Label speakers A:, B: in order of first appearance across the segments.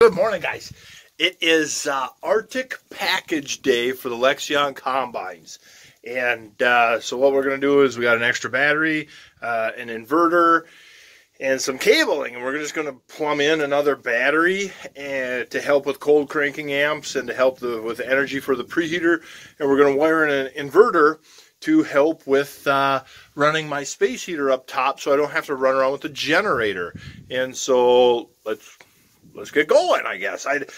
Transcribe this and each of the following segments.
A: Good morning, guys. It is Arctic package day for the Lexion combines. And so what we're going to do is we got an extra battery, an inverter, and some cabling. And we're just going to plumb in another battery and to help with cold cranking amps and to help with energy for the preheater. And we're going to wire in an inverter to help with running my space heater up top so I don't have to run around with the generator. And so let's get going, I guess. The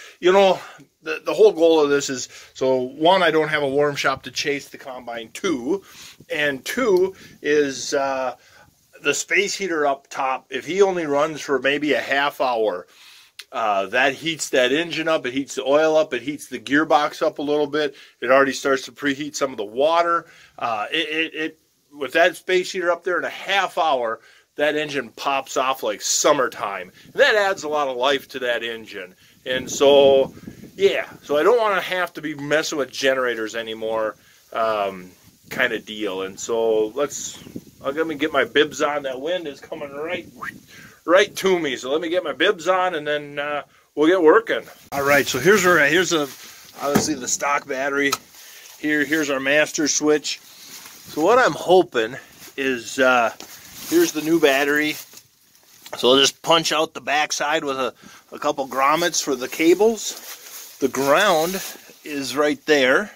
A: whole goal of this is, so one, I don't have a warm shop to chase the combine to, and two is the space heater up top, if he only runs for maybe a half hour, that heats that engine up, it heats the oil up, it heats the gearbox up a little bit, it already starts to preheat some of the water. With that space heater up there in a half hour, that engine pops off like summertime. And that adds a lot of life to that engine. And so, yeah, so I don't want to have to be messing with generators anymore, kind of deal. And so let me get my bibs on. That wind is coming right to me. So let me get my bibs on, and then we'll get working. All right, so here's obviously the stock battery. Here's our master switch. So what I'm hoping is, here's the new battery. So I'll just punch out the backside with a couple grommets for the cables. The ground is right there.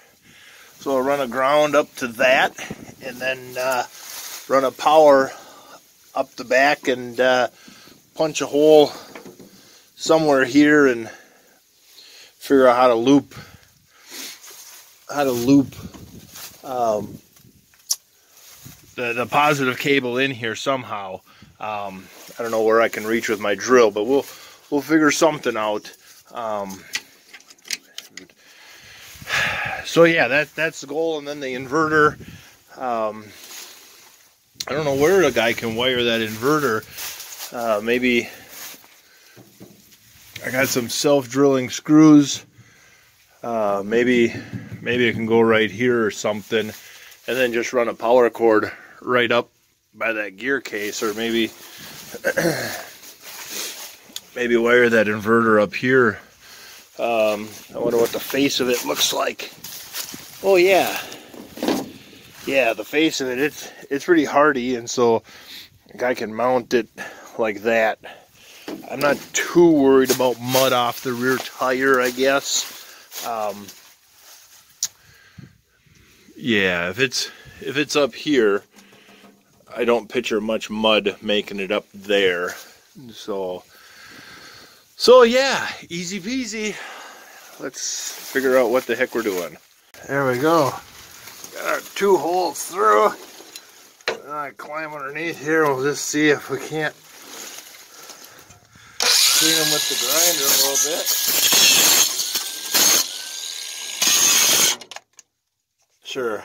A: So I'll run a ground up to that, and then run a power up the back and punch a hole somewhere here and figure out how to loop the positive cable in here somehow. I don't know where I can reach with my drill, but we'll figure something out. So yeah, that's the goal. And then the inverter, I don't know where a guy can wire that inverter. Maybe I got some self-drilling screws. Maybe it can go right here or something, and then just run a power cord right up by that gear case, or maybe wire that inverter up here. I wonder what the face of it looks like. Oh yeah, the face of it, it's pretty hardy, and so a guy can mount it like that. I'm not too worried about mud off the rear tire, I guess. Yeah, if it's up here, I don't picture much mud making it up there. So yeah, easy peasy. Let's figure out what the heck we're doing. There we go. Got our 2 holes through. And I climb underneath here. We'll just see if we can't clean them with the grinder a little bit. Sure.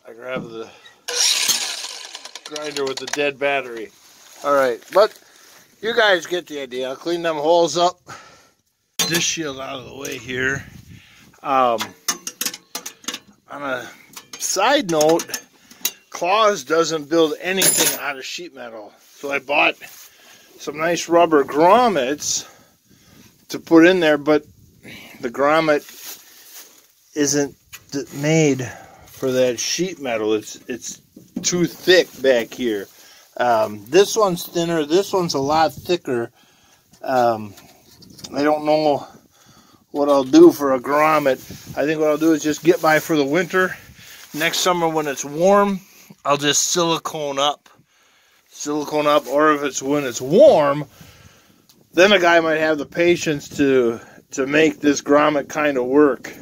A: I grab the grinder with the dead battery. Alright, but you guys get the idea. I'll clean them holes up. This shield out of the way here. On a side note, Claus doesn't build anything out of sheet metal. So I bought some nice rubber grommets to put in there, but the grommet isn't made for that sheet metal. It's too thick back here. This one's thinner. This one's a lot thicker. I don't know what I'll do for a grommet. I think what I'll do is just get by for the winter. Next summer when it's warm, I'll just silicone up, or if it's when it's warm, then a guy might have the patience to make this grommet kind of work.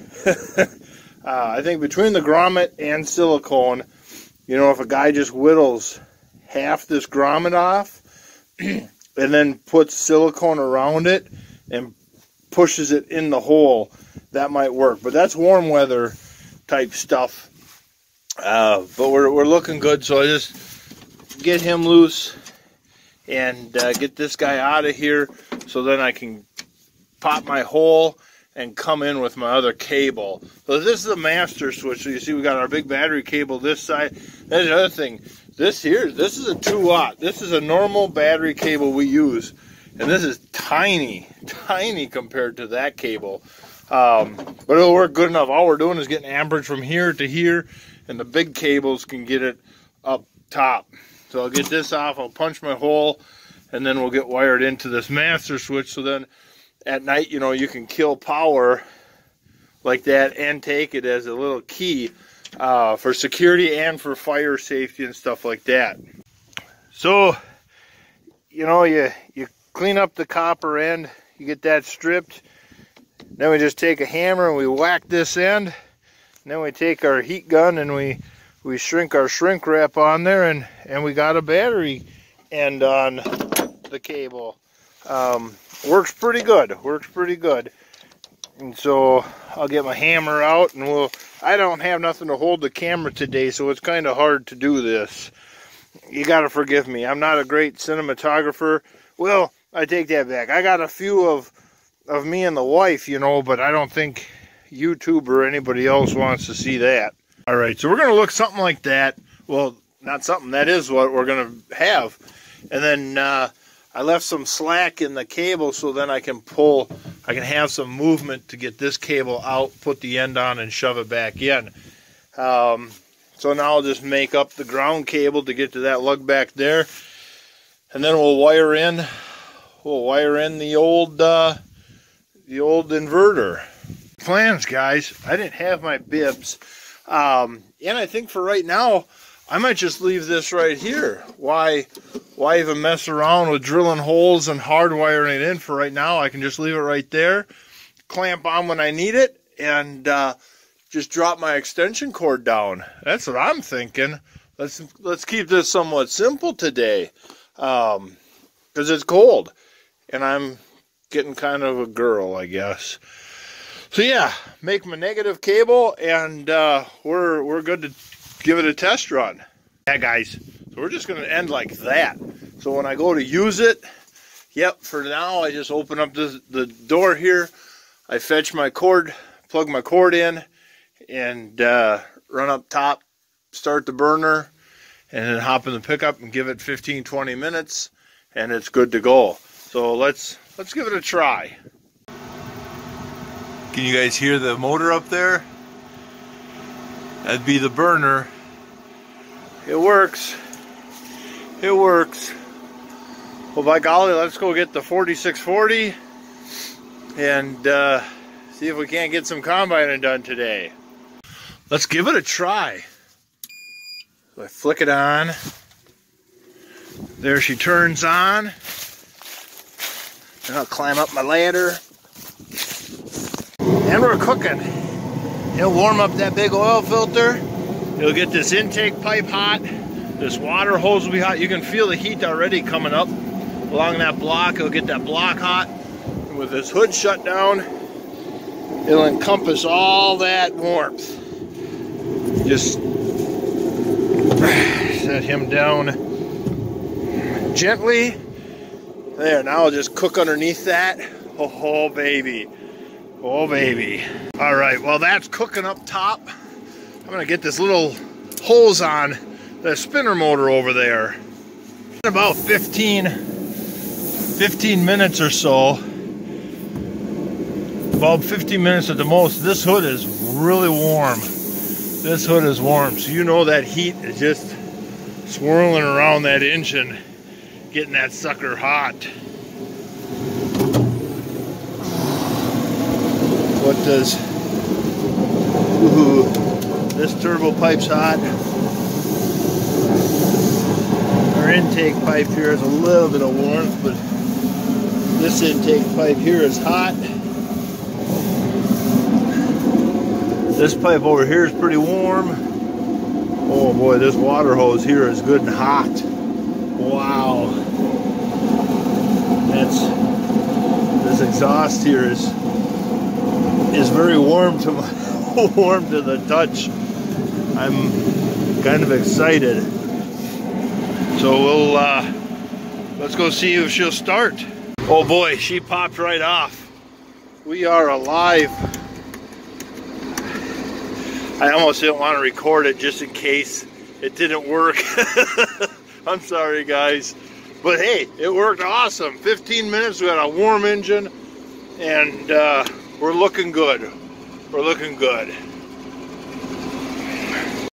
A: I think between the grommet and silicone, if a guy just whittles half this grommet off and then puts silicone around it and pushes it in the hole, that might work. But that's warm weather type stuff. But we're looking good, so I just get him loose and get this guy out of here, so then I can pop my hole and come in with my other cable. So this is the master switch. So you see we got our big battery cable this side. That's the other thing. This is a 2 watt. This is a normal battery cable we use. And this is tiny compared to that cable. But it'll work good enough. All we're doing is getting amperage from here to here, and the big cables can get it up top. So I'll get this off, I'll punch my hole, and then we'll get wired into this master switch. So then at night, you know, you can kill power like that and take it as a little key for security and for fire safety and stuff like that. So, you know, you clean up the copper end, you get that stripped. Then we just take a hammer and we whack this end. And then we take our heat gun and we shrink our shrink wrap on there, and we got a battery end on the cable. Works pretty good. And so I'll get my hammer out, and I don't have nothing to hold the camera today, so it's kind of hard to do this. You gotta forgive me. I'm not a great cinematographer. Well, I take that back. I got a few of me and the wife, you know, but I don't think YouTube or anybody else wants to see that. All right, so we're gonna look something like that. Well, not something, that is what we're gonna have. And then I left some slack in the cable so then I can have some movement to get this cable out, put the end on, and shove it back in. So now I'll just make up the ground cable to get to that lug back there, and then we'll wire in the old inverter. Plans, guys. I didn't have my bibs, and I think for right now I might just leave this right here. Why even mess around with drilling holes and hardwiring it in? For right now, I can just leave it right there, clamp on when I need it, and just drop my extension cord down. That's what I'm thinking. Let's keep this somewhat simple today, because it's cold, and I'm getting kind of a girl, I guess. So yeah, make my negative cable, and we're good to give it a test run. Yeah, guys. So we're just going to end like that. So when I go to use it, yep, for now I just open up the door here. I fetch my cord, plug my cord in, and run up top, start the burner, and then hop in the pickup and give it 15-20 minutes, and it's good to go. So let's give it a try. Can you guys hear the motor up there? That'd be the burner. It works. It works. Well, by golly, let's go get the 4640 and see if we can't get some combining done today. Let's give it a try. So I flick it on. There she turns on. And I'll climb up my ladder. And we're cooking. It'll warm up that big oil filter. It'll get this intake pipe hot. This water hose will be hot. You can feel the heat already coming up along that block. It'll get that block hot. And with this hood shut down, it'll encompass all that warmth. Just set him down gently. There, now I'll just cook underneath that. Oh, baby. Oh, baby. All right, well, that's cooking up top. I'm gonna get this little hose on the spinner motor over there. In about 15 minutes or so, about 15 minutes at the most, this hood is really warm. This hood is warm, so you know that heat is just swirling around that engine, getting that sucker hot. What does... Ooh, this turbo pipe's hot. Our intake pipe here has a little bit of warmth, but this intake pipe here is hot. This pipe over here is pretty warm. Oh boy, this water hose here is good and hot. Wow. This exhaust here is very warm to the touch. I'm kind of excited. So let's go see if she'll start. Oh boy, she popped right off. We are alive. I almost didn't want to record it just in case it didn't work. I'm sorry, guys. But hey, it worked awesome. 15 minutes, we got a warm engine, and we're looking good. We're looking good.